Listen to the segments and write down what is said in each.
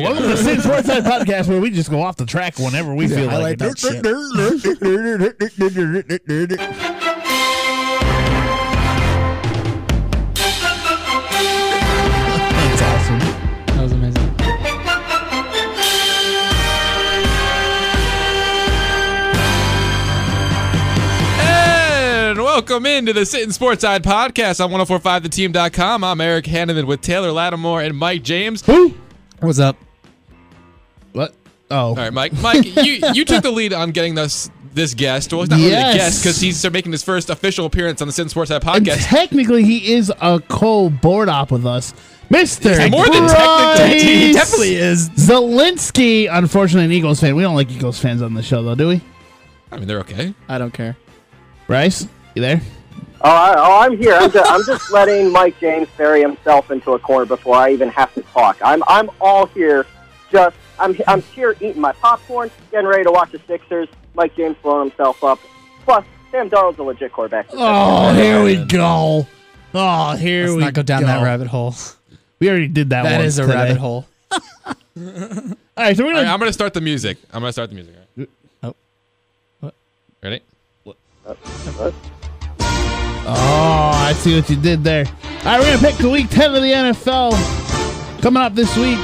Welcome to the Sittin Sportside podcast where we just go off the track whenever we feel like it. That's awesome. That was amazing. And welcome into the Sittin Sportside podcast on 1045theteam.com. I'm Eric Hanneman with Taylor Lattimore and Mike James. Who? What's up? What? Oh. All right, Mike, you took the lead on getting this guest. Well, it's not really a guest because he's making his first official appearance on the Sittin Sportside podcast. And technically, he is a co-board op with us. Mr. More than technically. He definitely is. Zelensky, unfortunately an Eagles fan. We don't like Eagles fans on the show, though, do we? I mean, they're okay. I don't care. Bryce, you there? I'm here. I'm just letting Mike James bury himself into a corner before I even have to talk. I'm all here. I'm here eating my popcorn, getting ready to watch the Sixers. Mike James blowing himself up. Plus, Sam Darnold's a legit quarterback. Oh, here we go. Oh, here Let's we go. not go down that rabbit hole. We already did that. That once is a today. rabbit hole. All right, so we're gonna. I'm going to start the music. All right. Oh. What? Ready? Oh, I see what you did there. All right, we're going to pick the week 10 of the NFL. Coming up this week.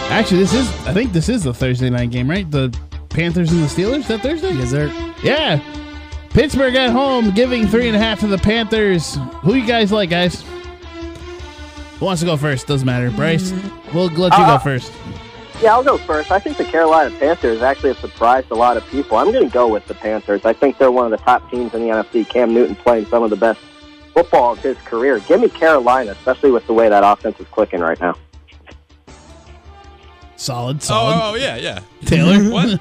Actually, I think this is the Thursday night game, right? The Panthers and the Steelers? Is that Thursday? Yes, sir. Yeah. Pittsburgh at home, giving 3.5 to the Panthers. Who you guys like, guys? Who wants to go first? Doesn't matter. Bryce, we'll let you go first. Yeah, I'll go first. I think the Carolina Panthers actually have surprised a lot of people. I'm going to go with the Panthers. I think they're one of the top teams in the NFC. Cam Newton playing some of the best football of his career. Give me Carolina, especially with the way that offense is clicking right now. Solid. Oh, yeah. Taylor? What?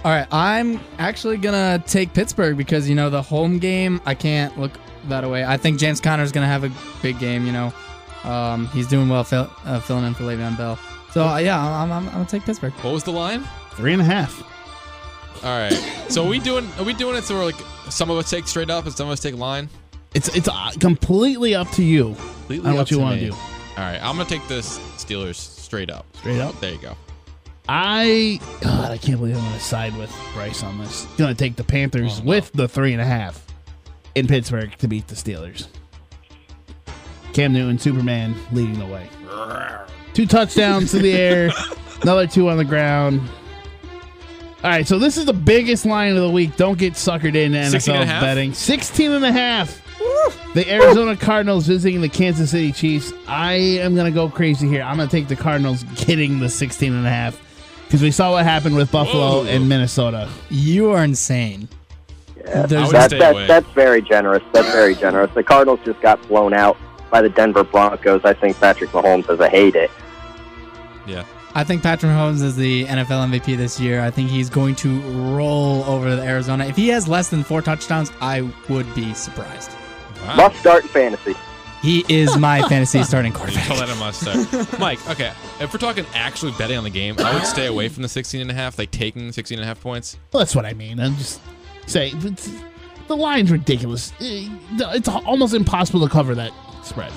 All right, I'm actually going to take Pittsburgh because, the home game, I can't look that away. I think James Conner's going to have a big game, He's doing well filling in for Le'Veon Bell. So, yeah, I'm going to take Pittsburgh. What was the line? 3.5. All right. So are we doing it so we're like some of us take straight up and some of us take line? It's completely up to you Completely on up what you to want to me. do. All right. I'm going to take this Steelers straight up. Straight up? There you go. I can't believe I'm going to side with Bryce on this. Going to take the Panthers with the 3.5 in Pittsburgh to beat the Steelers. Cam Newton, Superman, leading the way. 2 touchdowns to the air, another 2 on the ground. All right, so this is the biggest line of the week. Don't get suckered into NFL betting. 16.5. The Arizona Cardinals visiting the Kansas City Chiefs. I am going to go crazy here. I'm going to take the Cardinals getting the 16.5 because we saw what happened with Buffalo and Minnesota. You are insane. Yeah, that's very generous. That's very generous. The Cardinals just got blown out by the Denver Broncos. I think Patrick Mahomes has a heyday. Yeah. I think Patrick Mahomes is the NFL MVP this year. I think he's going to roll over the Arizona. If he has less than 4 touchdowns, I would be surprised. Wow. Must start in fantasy. He is my fantasy starting quarterback. Don't let him must start. Mike, okay, if we're talking actually betting on the game, I would stay away from the 16.5, like taking 16.5 points. Well, that's what I mean. I'm just saying the line's ridiculous. It's almost impossible to cover that spread.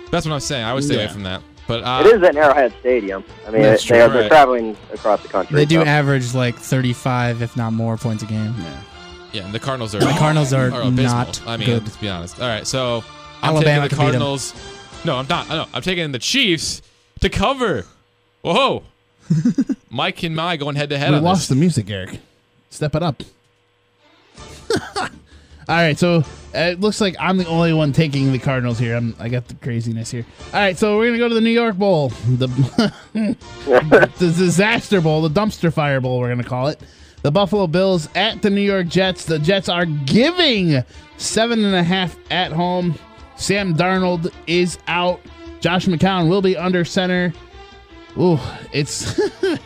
That's what I'm saying. I would stay away from that. But it is at Arrowhead Stadium. I mean, they're traveling across the country. They do average like 35, if not more, points a game. Yeah, and the Cardinals are abysmal. not I mean, good. Let's be honest. All right, so I'm Alabama taking the Cardinals. No, I'm not. No, I'm taking the Chiefs to cover. Whoa. Mike and Mai going head-to-head on lost this. the music, Eric. Step it up. All right, so it looks like I'm the only one taking the Cardinals here. I got the craziness here. All right, so we're going to go to the New York Bowl, the Disaster Bowl, the Dumpster Fire Bowl, we're going to call it. The Buffalo Bills at the New York Jets. The Jets are giving 7.5 at home. Sam Darnold is out. Josh McCown will be under center. Ooh, it's...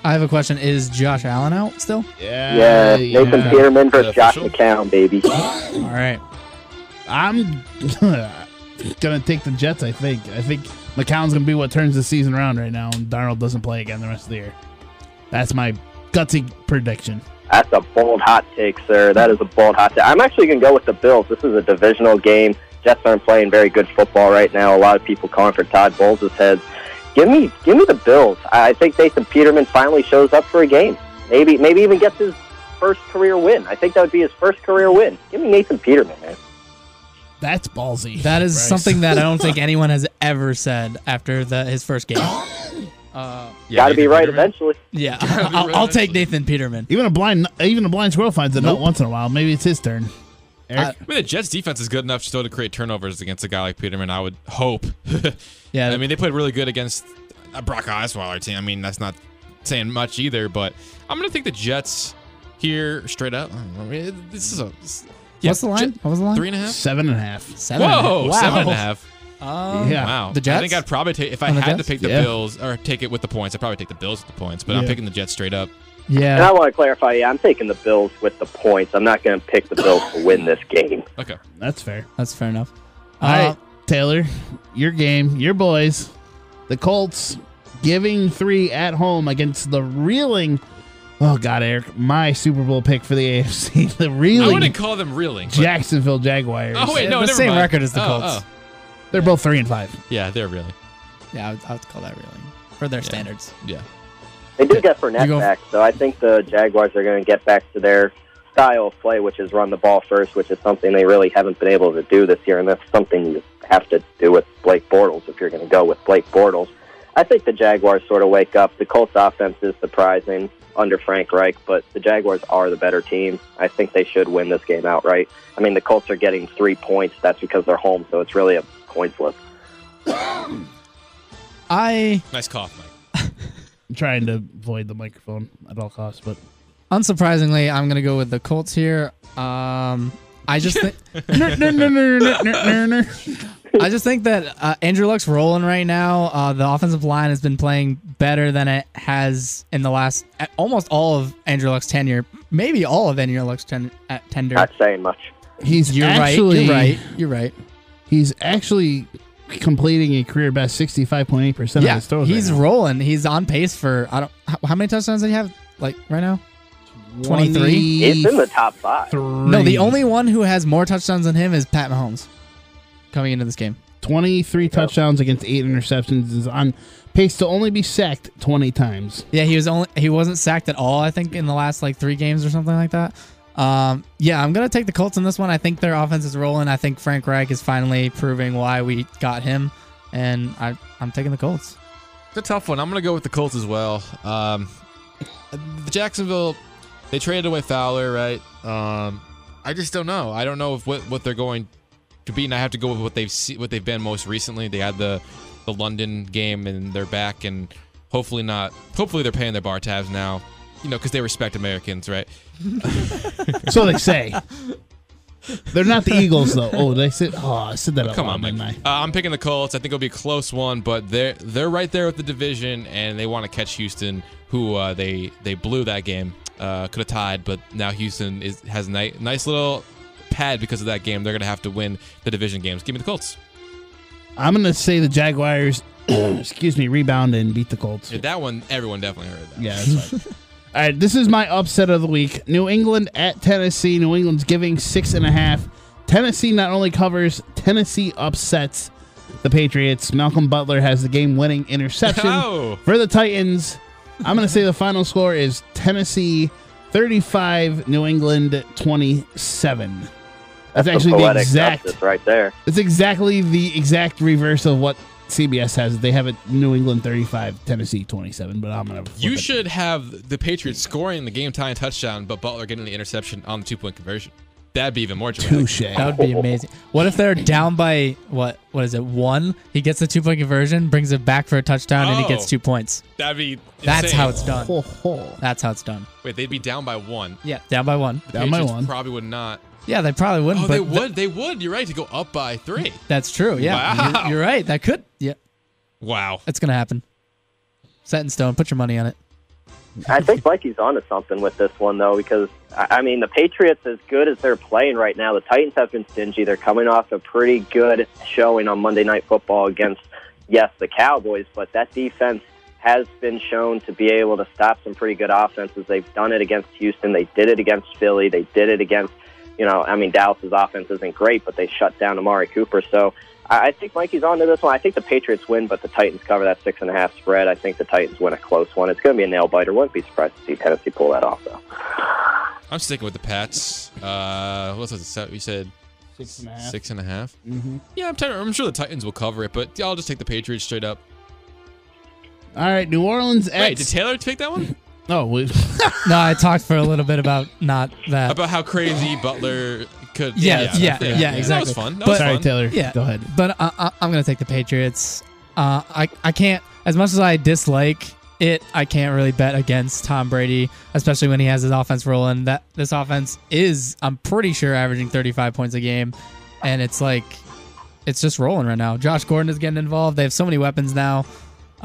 I have a question. Is Josh Allen out still? Yeah, Nathan Peterman versus Josh McCown, baby. All right. I'm going to take the Jets, I think. I think McCown's going to be what turns the season around right now, and Darnold doesn't play again the rest of the year. That's my gutsy prediction. That's a bold hot take, sir. That is a bold hot take. I'm actually going to go with the Bills. This is a divisional game. Jets aren't playing very good football right now. A lot of people calling for Todd Bowles' head. give me the Bills. I think Nathan Peterman finally shows up for a game. Maybe even gets his first career win. I think that would be his first career win. Give me Nathan Peterman, man. That's ballsy. That is Bryce. something that I don't think anyone has ever said after his first game. Got to be right eventually. Yeah, I'll take Nathan Peterman. Even a blind squirrel finds a nut once in a while. Maybe it's his turn. Eric? I mean, the Jets' defense is good enough still to create turnovers against a guy like Peterman, I would hope. Yeah. I mean, they played really good against a Brock Osweiler team. I mean, that's not saying much either, but I'm going to take the Jets here straight up. I mean, this is a... What's the line? What was the line? 3.5? 7.5. 7. Whoa, Wow. 7.5. Yeah. Wow. The Jets? I think I'd probably take, if I On the had to Jets? pick the Yeah. Bills, or take it with the points, I'd probably take the Bills with the points, but I'm Yeah. picking the Jets straight up. And I Yeah. want to clarify, I'm taking the Bills with the points. I'm not going to pick the Bills to win this game. Okay. That's fair. That's fair enough. All right, Taylor, your game, your boys, the Colts giving 3 at home against the reeling. Oh God, Eric, my Super Bowl pick for the AFC, the I reeling wouldn't call them reeling. but- Jacksonville Jaguars. Oh, wait, no, the never same mind. record as the Oh, Colts. oh. They're both 3-5. Yeah, they're reeling. Yeah, I would call that reeling for their standards. Yeah. They do get You Fournette go- back, so I think the Jaguars are going to get back to their style of play, which is run the ball first, which is something they really haven't been able to do this year, and that's something you have to do with Blake Bortles if you're going to go with Blake Bortles. I think the Jaguars sort of wake up. The Colts offense is surprising under Frank Reich, but the Jaguars are the better team. I think they should win this game outright. I mean, the Colts are getting 3 points. That's because they're home, so it's really a coin flip. Nice cough, Mike. I'm trying to avoid the microphone at all costs, but Unsurprisingly, I'm gonna go with the Colts here. I just think I just think that Andrew Luck's rolling right now. The offensive line has been playing better than it has in the last almost all of Andrew Luck's tenure, maybe all of Andrew Luck's tenure. Not saying much. You're actually, right. He's actually completing a career best 65.8% of Yeah, his throws. he's right now. rolling. He's on pace for how many touchdowns does he have like right now? 23? It's in the top 5. No, the only one who has more touchdowns than him is Pat Mahomes coming into this game. 23 touchdowns against 8 interceptions, is on pace to only be sacked 20 times. Yeah, he wasn't sacked at all, I think, in the last like 3 games or something like that. Yeah, I'm gonna take the Colts in this one. I think their offense is rolling. I think Frank Reich is finally proving why we got him, and I'm taking the Colts. It's a tough one. I'm going to go with the Colts as well. The Jacksonville, they traded away Fowler, right? I just don't know. I don't know if what they're going to be, and I have to go with what they've been most recently. They had the London game, and they're back, and hopefully they're paying their bar tabs now, because they respect Americans, right? So they say. They're not the Eagles, though. Oh, I said that out Come loud, on, Mike. didn't I? I'm picking the Colts. I think it'll be a close one, but they're right there with the division, and they want to catch Houston, who they blew that game. Could have tied, but now Houston has a nice little pad because of that game. They're going to have to win the division games. Give me the Colts. I'm going to say the Jaguars, rebound and beat the Colts. Yeah, that one, everyone definitely heard that. Yeah, that's right. All right, this is my upset of the week. New England at Tennessee. New England's giving 6.5. Tennessee not only covers, Tennessee upsets the Patriots. Malcolm Butler has the game-winning interception Oh. for the Titans. I'm going to say the final score is Tennessee 35, New England 27. That's actually the Poetic exact. justice right there. It's exactly the exact reverse of what CBS has. They have it New England 35, Tennessee 27, but I'm going to You should have the Patriots scoring the game-tying touchdown, but Butler getting the interception on the 2-point conversion. That'd be even more dramatic. touche. That would be amazing. What if they're down by what is it, 1? He gets a 2-point conversion, brings it back for a touchdown, and he gets 2 points. That'd be That's insane. how it's done. Ho, ho. That's how it's done. Wait, they'd be down by 1. Yeah, down by 1. The Down by Patriots 1. probably would not. Yeah, they probably wouldn't. Oh, but they would. They would. You're right, to go up by 3. That's true. Yeah, Wow. you're right. That could. Yeah, Wow. it's gonna happen. Set in stone. Put your money on it. I think Mikey's onto something with this one, though, because, I mean, the Patriots, as good as they're playing right now, the Titans have been stingy. They're coming off a pretty good showing on Monday Night Football against, yes, the Cowboys, but that defense has been shown to be able to stop some pretty good offenses. They've done it against Houston. They did it against Philly. They did it against, Dallas's offense isn't great, but they shut down Amari Cooper. So I think Mikey's on to this one. I think the Patriots win, but the Titans cover that 6.5 spread. I think the Titans win a close one. It's going to be a nail-biter. Wouldn't be surprised to see Tennessee pull that off, though. I'm sticking with the Pats. What was it? You said 6.5. 6.5? Mm-hmm. Yeah, I'm sure the Titans will cover it, but I'll just take the Patriots straight up. All right, New Orleans at... Wait, did Taylor take that one? Oh, No, I talked for a little bit about not that. About how crazy Butler could... Yeah, exactly. exactly. That was fun. Sorry, Taylor. Yeah. Go ahead. But I'm going to take the Patriots. I can't, as much as I dislike it, I can't really bet against Tom Brady, especially when he has his offense rolling. That this offense is, I'm pretty sure, averaging 35 points a game. And it's just rolling right now. Josh Gordon is getting involved. They have so many weapons now.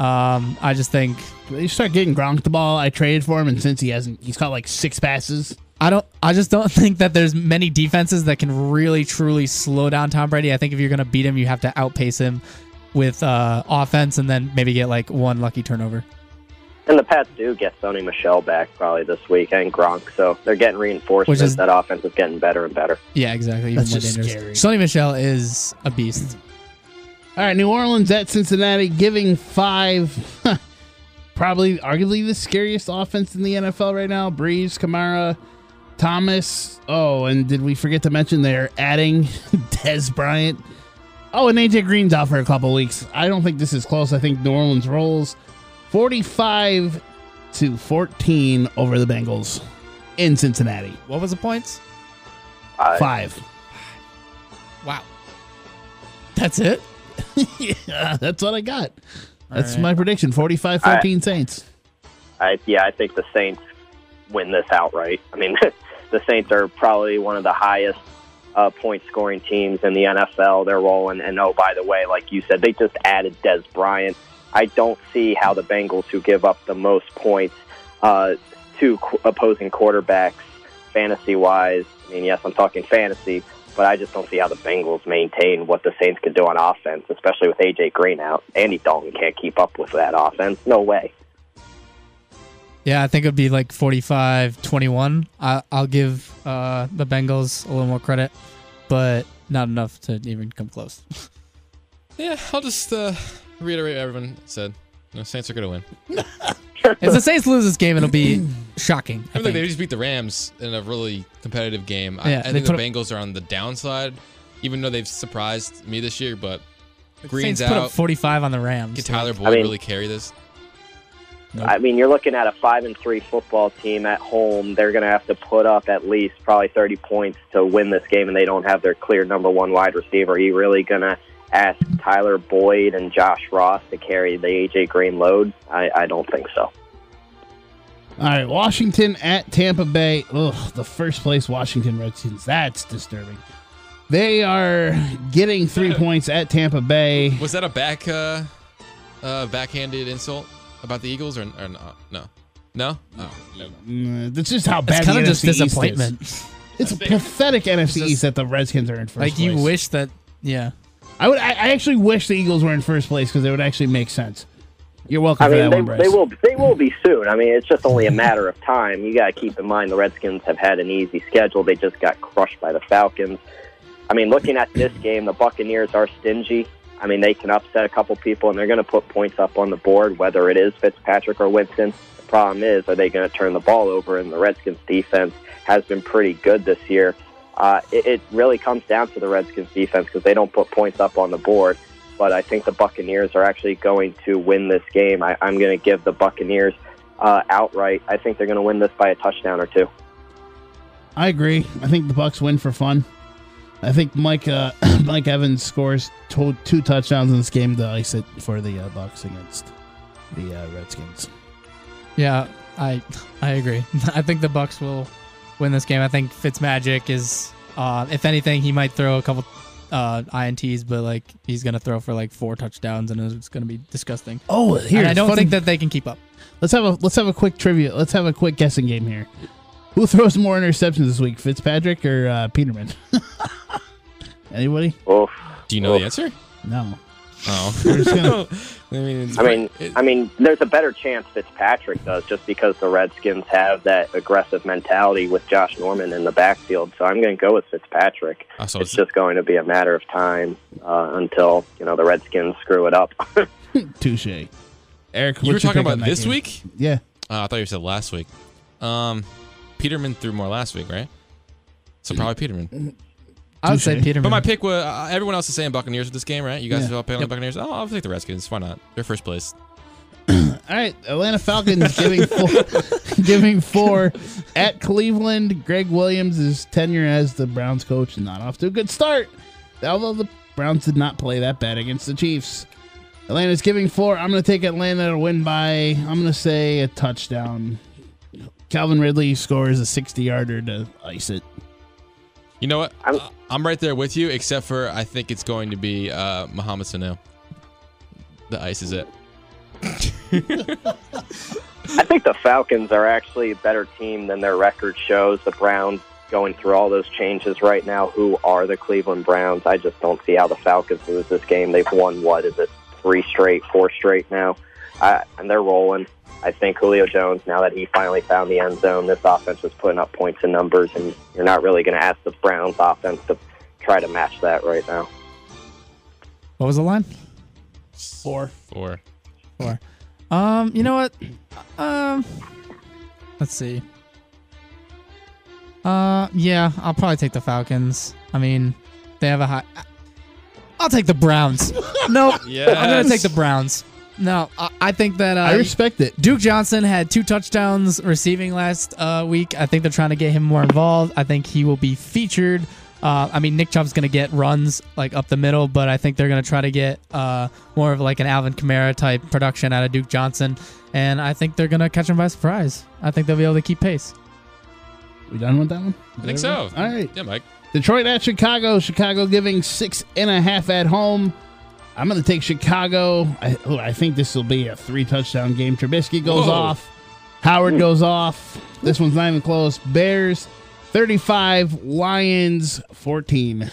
I just think You start getting Gronk the ball. I traded for him, and since he's caught like 6 passes. I just don't think that there's many defenses that can really truly slow down Tom Brady. I think if you're going to beat him, you have to outpace him with offense and then maybe get like one lucky turnover. And the Pats do get Sony Michel back probably this week and Gronk, so they're getting reinforcements. That offense is getting better and better. Yeah, exactly. Even That's more just dangerous. scary. Sony Michel is a beast. All right, New Orleans at Cincinnati, giving 5. Probably, arguably, the scariest offense in the NFL right now. Breeze, Kamara, Thomas. Oh, and did we forget to mention they're adding Dez Bryant? Oh, and AJ Green's out for a couple weeks. I don't think this is close. I think New Orleans rolls 45-14 over the Bengals in Cincinnati. What was the points? 5. Wow. That's it? Yeah, that's what I got. That's right. my prediction. 45-14 Saints. I think the Saints win this outright. I mean, the Saints are probably one of the highest point-scoring teams in the NFL. They're rolling. And, oh, by the way, like you said, they just added Dez Bryant. I don't see how the Bengals, who give up the most points to opposing quarterbacks fantasy-wise, I mean, yes, I'm talking fantasy, but I just don't see how the Bengals maintain what the Saints can do on offense, especially with A.J. Green out. Andy Dalton can't keep up with that offense. No way. Yeah, I think it would be like 45-21. I'll give the Bengals a little more credit, but not enough to even come close. Yeah, I'll just reiterate what everyone said. The Saints are going to win. If the Saints lose this game, it'll be shocking. I think they just beat the Rams in a really competitive game. Yeah, I think the Bengals are on the downside, even though they've surprised me this year. But Green's Saints put up out. 45 on the Rams. Can Tyler Boyd really carry this? Nope. I mean, you're looking at a 5-3 football team at home. They're going to have to put up at least probably 30 points to win this game, and they don't have their clear number one wide receiver. Are you really going to ask Tyler Boyd and Josh Ross to carry the A.J. Green load? I don't think so. All right, Washington at Tampa Bay. Ugh, the first place Washington Redskins. That's disturbing. They are getting 3 points at Tampa Bay. Was that a backhanded insult about the Eagles or not? No? No? Oh, no. That's just how bad It's kind the of just NFC East disappointment. is. It's a pathetic NFC East that the Redskins are in first Like place. you wish that, yeah. I actually wish the Eagles were in first place because it would actually make sense. You're welcome I for mean, that one, Bryce. they will be soon. I mean, it's just only a matter of time. You got to keep in mind the Redskins have had an easy schedule. They just got crushed by the Falcons. I mean, looking at this game, the Buccaneers are stingy. I mean, they can upset a couple people, and they're going to put points up on the board, whether it is Fitzpatrick or Winston. The problem is, are they going to turn the ball over? And the Redskins' defense has been pretty good this year. It really comes down to the Redskins' defense because they don't put points up on the board. But I think the Buccaneers are actually going to win this game. I'm going to give the Buccaneers outright. I think they're going to win this by a touchdown or two. I agree. I think the Bucs win for fun. I think Mike Evans scores 2 touchdowns in this game to ice it for the Bucs against the Redskins. Yeah, I agree. I think the Bucs will win this game. I think Fitzmagic is, if anything, he might throw a couple INTs, but like he's gonna throw for like 4 touchdowns, and it's gonna be disgusting. Oh, here And I don't think that they can keep up. Let's have a quick trivia. Let's have a quick guessing game here. Who throws more interceptions this week, Fitzpatrick or Peterman? Anybody? Oof. Do you know the answer? No. Oh. We're just gonna, I mean, there's a better chance Fitzpatrick does just because the Redskins have that aggressive mentality with Josh Norman in the backfield. So I'm going to go with Fitzpatrick. So it's just going to be a matter of time until the Redskins screw it up. touche. Eric, you were talking pick about this week? Yeah. I thought you said last week. Peterman threw more last week, right? So probably Peterman. I would say Peterman. But my pick was everyone else is saying Buccaneers with this game, right? You guys are all picking on Buccaneers. Oh, I'll take the Redskins. Why not? They're first place. All right, Atlanta Falcons giving 4 at Cleveland. Greg Williams' tenure as the Browns coach is not off to a good start, although the Browns did not play that bad against the Chiefs. Atlanta's giving 4. I'm going to take Atlanta to win by, I'm going to say, a touchdown. Calvin Ridley scores a 60-yarder to ice it. You know what? I'm right there with you, except for I think it's going to be Mohamed Sanu. The ice is it. I think the Falcons are actually a better team than their record shows. The Browns going through all those changes right now. Who are the Cleveland Browns? I just don't see how the Falcons lose this game. They've won, 4 straight now? And they're rolling. I think Julio Jones, now that he finally found the end zone, this offense is putting up points and numbers, and you're not really going to ask the Browns offense to try to match that right now. What was the line? 4. You know what? Let's see. Yeah, I'll probably take the Falcons. I mean, they have a high. I'll take the Browns. Nope. Yes. I'm gonna take the Browns. No, I think that I respect it. Duke Johnson had 2 touchdowns receiving last week. I think they're trying to get him more involved. I think he will be featured. I mean, Nick Chubb's going to get runs like up the middle, but I think they're going to try to get more of like an Alvin Kamara type production out of Duke Johnson, and I think they're going to catch him by surprise. I think they'll be able to keep pace. We done with that one? I think so. All right. Yeah, Mike. Detroit at Chicago. Chicago giving 6.5 at home. I'm going to take Chicago. I think this will be a 3-touchdown game. Trubisky goes off. Howard goes off. This one's not even close. Bears 35, Lions 14.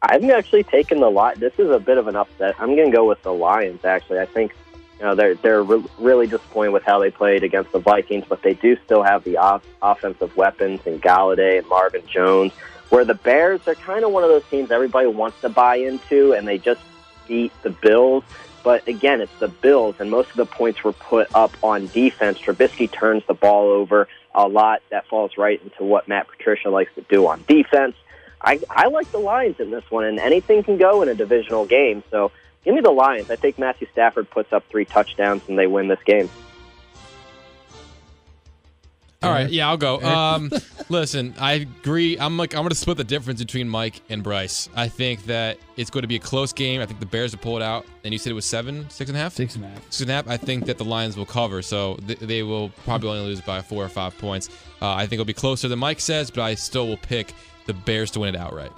I'm actually taking the lot. This is a bit of an upset. I'm going to go with the Lions, actually. I think they're really disappointed with how they played against the Vikings, but they do still have the offensive weapons in Galladay and Marvin Jones, where the Bears are kind of one of those teams everybody wants to buy into, and they just beat the Bills. But again, it's the Bills, and most of the points were put up on defense. Trubisky turns the ball over a lot. That falls right into what Matt Patricia likes to do on defense. I like the Lions in this one, and anything can go in a divisional game. So give me the Lions. I think Matthew Stafford puts up 3 touchdowns, and they win this game. All right, yeah, I'll go. Listen, I agree. I'm going to split the difference between Mike and Bryce. I think that it's going to be a close game. I think the Bears will pull it out. And you said it was 6.5? 6.5. 6.5. I think that the Lions will cover, so they will probably only lose by 4 or 5 points. I think it'll be closer than Mike says, but I still will pick the Bears to win it outright.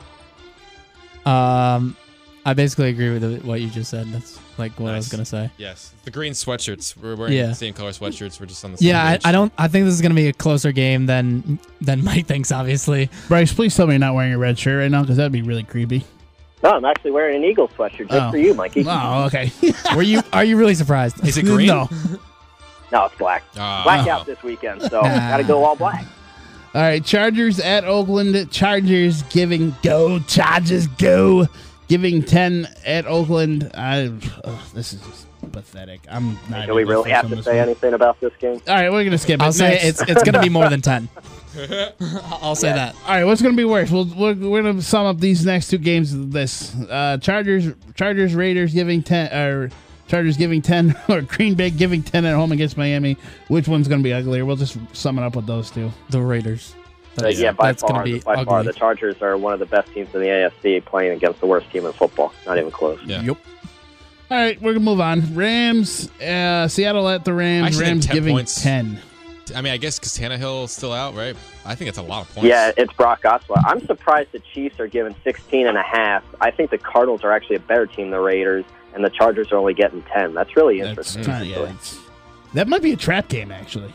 I basically agree with what you just said. That's like what I was gonna say. Yes, the green sweatshirts. We're wearing the same color sweatshirts. We're just on the same page. I think this is gonna be a closer game than Mike thinks. Obviously, Bryce, please tell me you're not wearing a red shirt right now, because that'd be really creepy. No, I'm actually wearing an Eagles sweatshirt just for you, Mikey. Oh, okay. Are you really surprised? Is it green? No. No, it's black. Blackout this weekend, so gotta go all black. All right, Chargers at Oakland. Chargers giving Chargers go. Giving 10 at Oakland. This is just pathetic. I'm not. Do we really have to say anything about this game? All right, we're gonna skip it. I'll say it's going to be more than 10. I'll say that. All right, what's going to be worse? We're going to sum up these next 2 games of this. Chargers Raiders giving 10, or Chargers giving 10, or Green Bay giving 10 at home against Miami. Which one's going to be uglier? We'll just sum it up with those 2. The Raiders. By far, the Chargers are one of the best teams in the AFC playing against the worst team in football. Not even close. Yeah. Yep. All right, we're going to move on. Rams, Seattle at the Rams. Rams giving points. 10. I mean, I guess because Tannehill's still out, right? I think it's a lot of points. Yeah, it's Brock Osweiler. I'm surprised the Chiefs are given 16.5. I think the Cardinals are actually a better team than the Raiders, and the Chargers are only getting 10. That's really interesting. That might be a trap game, actually.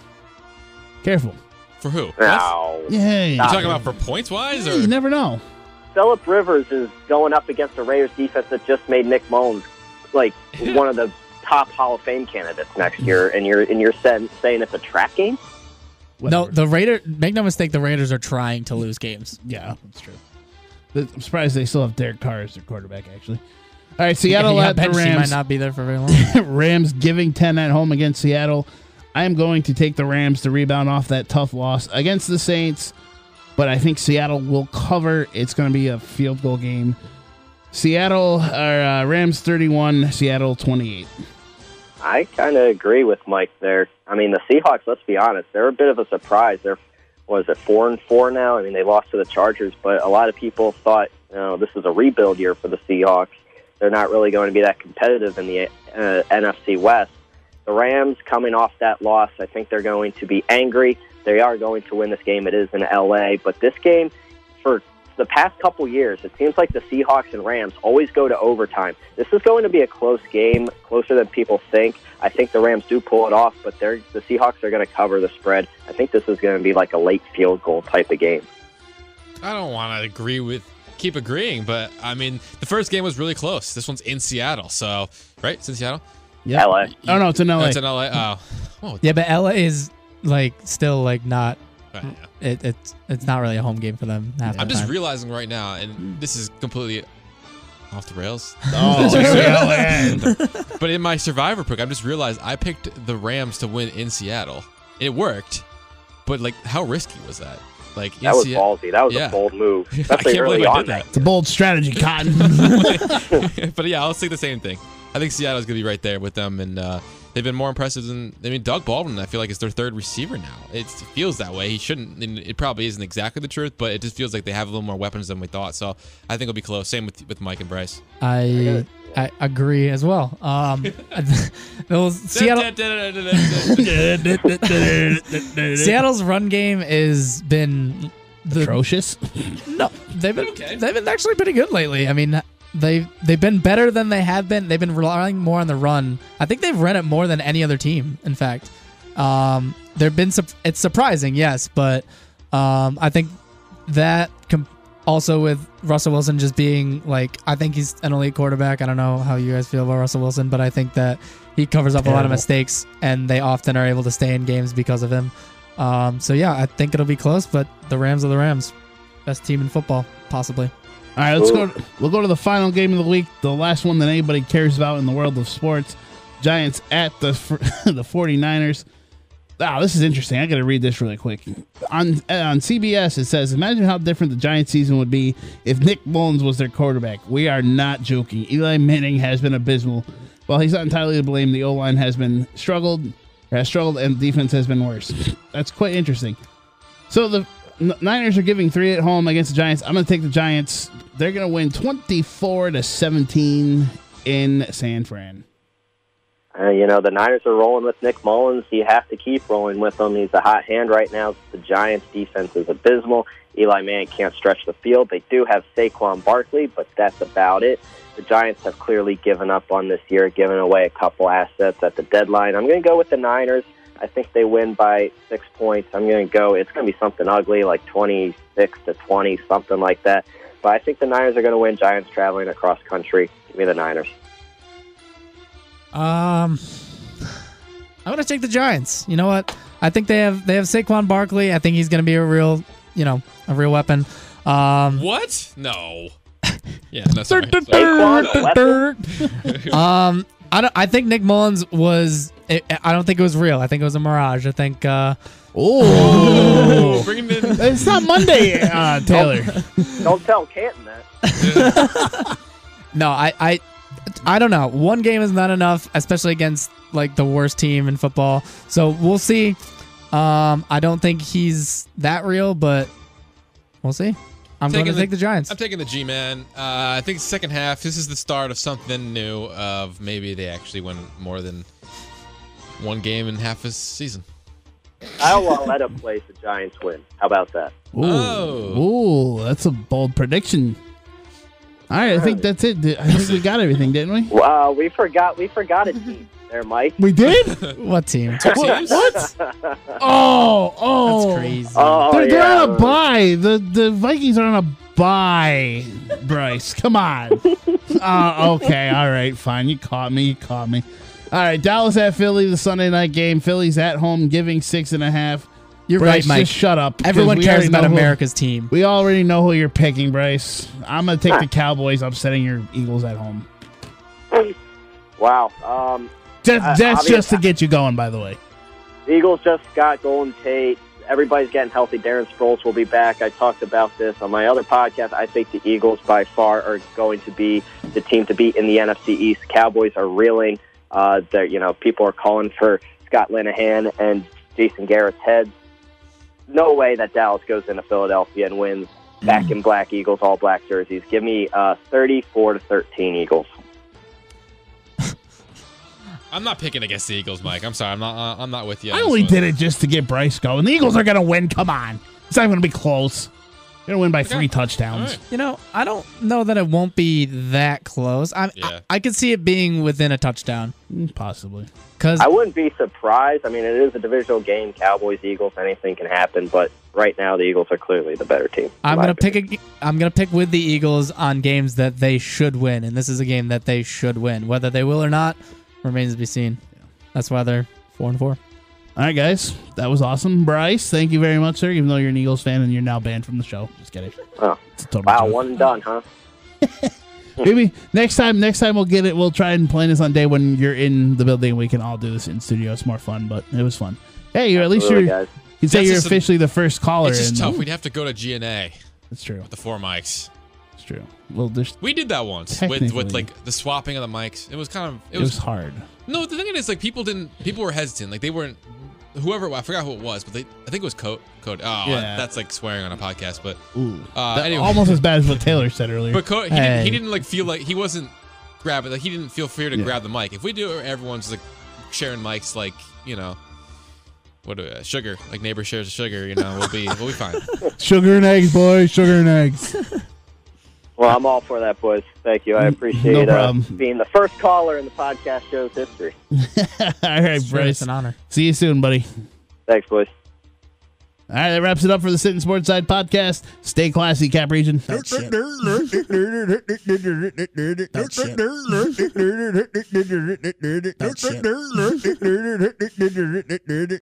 Careful. For who? No. Yeah. You talking about for points wise? You never know. Phillip Rivers is going up against the Raiders defense that just made Nick Mullins like one of the top Hall of Fame candidates next year, and you're saying it's a trap game? Whatever. No, the Raiders. Make no mistake, the Raiders are trying to lose games. Yeah, that's true. I'm surprised they still have Derek Carr as their quarterback, actually. All right, Seattle at the Rams. He might not be there for very long. Rams giving 10 at home against Seattle. I am going to take the Rams to rebound off that tough loss against the Saints, but I think Seattle will cover. It's going to be a field goal game. Rams 31, Seattle 28. I kind of agree with Mike there. I mean, the Seahawks, let's be honest, they're a bit of a surprise. They're, 4-4 now? I mean, they lost to the Chargers, but a lot of people thought, this is a rebuild year for the Seahawks. They're not really going to be that competitive in the NFC West. The Rams, coming off that loss, I think they're going to be angry. They are going to win this game. It is in L.A., but this game, for the past couple years, it seems like the Seahawks and Rams always go to overtime. This is going to be a close game, closer than people think. I think the Rams do pull it off, but the Seahawks are going to cover the spread. I think this is going to be like a late field goal type of game. I don't want to keep agreeing, but I mean, the first game was really close. This one's in Seattle, so, right? It's in Seattle? Yeah. LA. Oh, no, it's in LA. No, it's in LA. Oh. Yeah, but LA is still not. Yeah. It's not really a home game for them. I'm just realizing right now, and this is completely off the rails. Oh, but in my Survivor pick, I'm just realized I picked the Rams to win in Seattle. It worked, but how risky was that? That was ballsy. That was a bold move, especially early on. It's a bold strategy, Cotton. But yeah, I'll say the same thing. I think Seattle's gonna be right there with them, and they've been more impressive than. I mean, Doug Baldwin, I feel like, is their third receiver now. It feels that way. He shouldn't. And it probably isn't exactly the truth, but it just feels like they have a little more weapons than we thought. So I think it'll be close. Same with Mike and Bryce. I agree as well. Seattle's run game has been atrocious. No, they've been actually pretty good lately. I mean, they've been better than they have been. They've been relying more on the run. I think they've run it more than any other team. In fact, it's surprising, yes, but I think that also with Russell Wilson just being I think he's an elite quarterback. I don't know how you guys feel about Russell Wilson, but I think that he covers up a lot of mistakes, and they often are able to stay in games because of him. So yeah, I think it'll be close, but the Rams are the Rams. Best team in football, possibly. All right, we'll go to the final game of the week, the last one that anybody cares about in the world of sports. Giants at the 49ers. Wow, this is interesting. I got to read this really quick. On CBS, it says, imagine how different the Giants season would be if Nick Mullins was their quarterback. We are not joking. Eli Manning has been abysmal. While he's not entirely to blame, the O-line has struggled, and the defense has been worse. That's quite interesting. So the Niners are giving 3 at home against the Giants. I'm going to take the Giants. They're going to win 24-17 in San Fran. The Niners are rolling with Nick Mullins. You have to keep rolling with him. He's a hot hand right now. The Giants' defense is abysmal. Eli Manning can't stretch the field. They do have Saquon Barkley, but that's about it. The Giants have clearly given up on this year, giving away a couple assets at the deadline. I'm going to go with the Niners. I think they win by 6 points. It's going to be something ugly, like 26-20, something like that. But I think the Niners are going to win. Giants traveling across country. Give me the Niners. I'm going to take the Giants. You know what? I think they have Saquon Barkley. I think he's going to be a real weapon. What? No. Yeah, no, sorry. I think Nick Mullins was. I don't think it was real. I think it was a mirage. I think. Bring him in. It's not Monday, Taylor. Don't tell Canton that. No, I don't know. One game is not enough, especially against the worst team in football. So we'll see. I don't think he's that real, but we'll see. I'm going to take the Giants. I'm taking the G-Man. I think second half, this is the start of something new, of maybe they actually win more than one game in half a season. I'll let him place the Giants win. How about that? Ooh, that's a bold prediction. All right, I think that's it. I think we got everything, didn't we? Wow, we forgot a team. there, Mike. We did? What team? What? Oh. That's crazy. Oh, They're yeah. on a bye. The Vikings are on a bye, Bryce. Come on. Okay, all right, fine. You caught me. All right, Dallas at Philly, the Sunday night game. Philly's at home, giving 6.5. You're Bryce, right, Mike. just shut up. Everyone we cares already about know America's team. We already know who you're picking, Bryce. I'm going to take the Cowboys, upsetting your Eagles at home. Wow. That's just to get you going, by the way. The Eagles just got Golden Tate. Everybody's getting healthy. Darren Sproles will be back. I talked about this on my other podcast. I think the Eagles by far are going to be the team to beat in the NFC East. Cowboys are reeling. People are calling for Scott Linehan and Jason Garrett's heads. No way that Dallas goes into Philadelphia and wins. Back in black Eagles, all black jerseys. Give me 34-13 Eagles. I'm not picking against the Eagles, Mike. I'm sorry. I'm not with you. I only did it just to get Bryce going. The Eagles are going to win. Come on. It's not going to be close. They're going to win by 3 touchdowns. Right. I don't know that it won't be that close. I could see it being within a touchdown. Possibly. I wouldn't be surprised. I mean, it is a divisional game. Cowboys, Eagles, anything can happen. But right now, the Eagles are clearly the better team. I'm gonna pick with the Eagles on games that they should win, and this is a game that they should win. Whether they will or not remains to be seen. That's why they're 4-4. All right, guys. That was awesome. Bryce, thank you very much, sir, even though you're an Eagles fan and you're now banned from the show. Just kidding. Oh. Wow, joke. One and done, huh? Maybe next time we'll get it. We'll try and plan this on day when you're in the building. We can all do this in studio. It's more fun, but it was fun. Hey, at least guys. You say you're officially the first caller. It's just tough. We'd have to go to GNA. That's true. With the 4 mics. It's true. Well, we did that once with like the swapping of the mics. It was kind of it was hard. No, the thing is, like people were hesitant. Like they weren't. I forgot who it was, but I think it was Code. Oh, yeah. That's like swearing on a podcast. But anyway. Almost as bad as what Taylor said earlier. But he didn't like feel like he wasn't grabbing. Like he didn't feel free to grab the mic. If we do it, everyone's like sharing mics, like sugar. Like neighbor shares a sugar. We'll be fine. Sugar and eggs, boys. Sugar and eggs. Well, I'm all for that, boys. Thank you. I appreciate being the first caller in the podcast show's history. All right, Bryce. It's an honor. See you soon, buddy. Thanks, boys. All right, that wraps it up for the Sittin Sportside podcast. Stay classy, Cap Region. That's it. That's it.